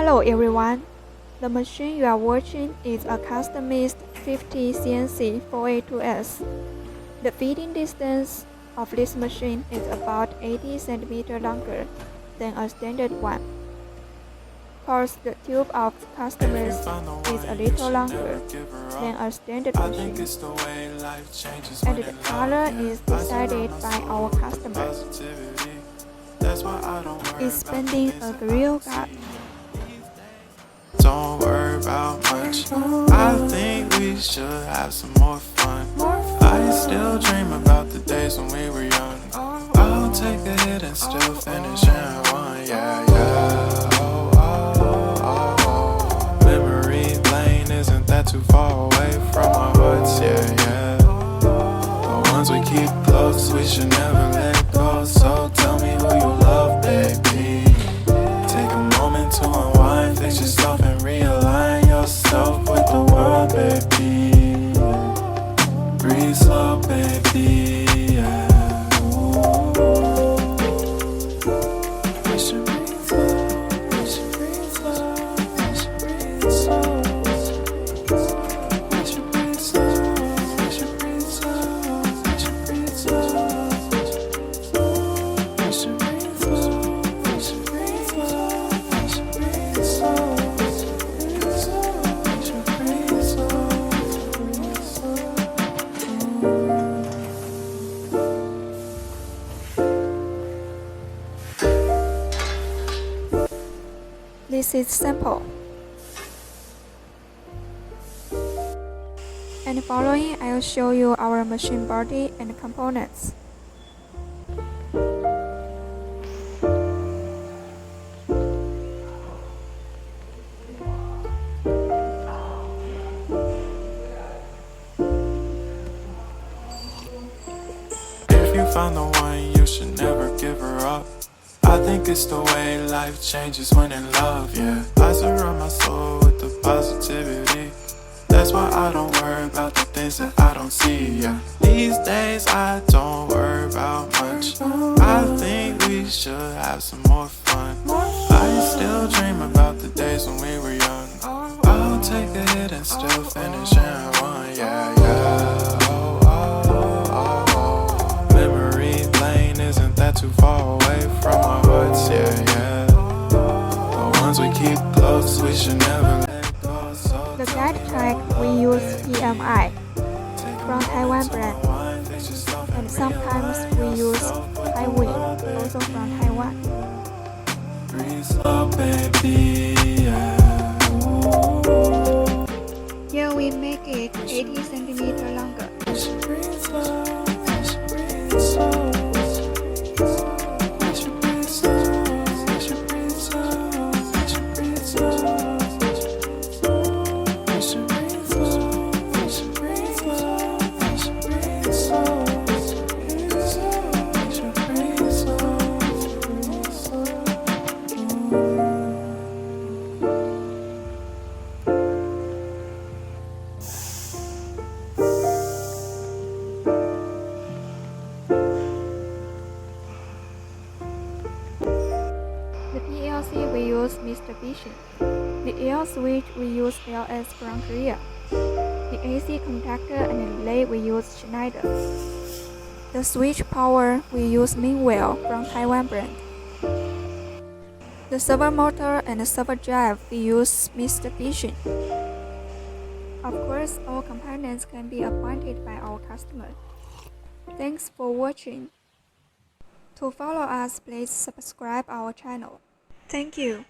Hello everyone, the machine you are watching is a customized 50CNC-4A2S. The feeding distance of this machine is about 80 cm longer than a standard one. Cause the tube of customers is a little longer than a standard machine, and the color is decided by our customers. Expanding a Grille gut. Don't worry about much. I think we should have some more fun. I still dream about the days when we were young. I'll take a hit and still finish in one. Yeah, yeah. Oh, oh, oh, oh. Memory lane isn't that too far away from our hearts. Yeah, yeah. The ones we keep close, we should never let go. So tell me who you love, baby. Take a moment to unwind, fix yourself and realign yourself with the world, baby. Breathe slow, baby, yeah. We should breathe slow, we should breathe slow, we should breathe slow. We should breathe slow, we should breathe slow, we should breathe slow. We should breathe slow, we should breathe slow. This is simple. And following, I'll show you our machine body and components. If you found the one, you should never give her up. I think it's the way life changes when in love, yeah. I surround my soul with the positivity. That's why I don't worry about the things that I don't see, yeah. These days I don't worry about much. I think we should have some more fun. I still dream about the days when we were young. I'll take a hit and still finish in one, yeah, yeah. Oh, oh, oh, oh. Memory lane isn't that too far away from our hearts, yeah, yeah. The ones we keep close, we should never let go. So The guide track we use PMI from Taiwan brand, and sometimes we use Taiwan, also from Taiwan. breathe slow, baby, yeah. Here we make it 80 cm longer. We should breathe slow, we should breathe slow. We should breathe slow, we should breathe slow, we should breathe slow. We should breathe slow, we should breathe slow, we should breathe slow. We should breathe slow, we should breathe slow, breathe slow. The PLC we use Mitsubishi. The L switch we use LS from Grille. The AC contactor and relay we use Schneider. The switch power we use Meanwhile from Taiwan brand. The servo motor and the servo drive we use Mitsubishi. Of course, all components can be appointed by our customer. Thanks for watching. To follow us, please subscribe our channel. Thank you.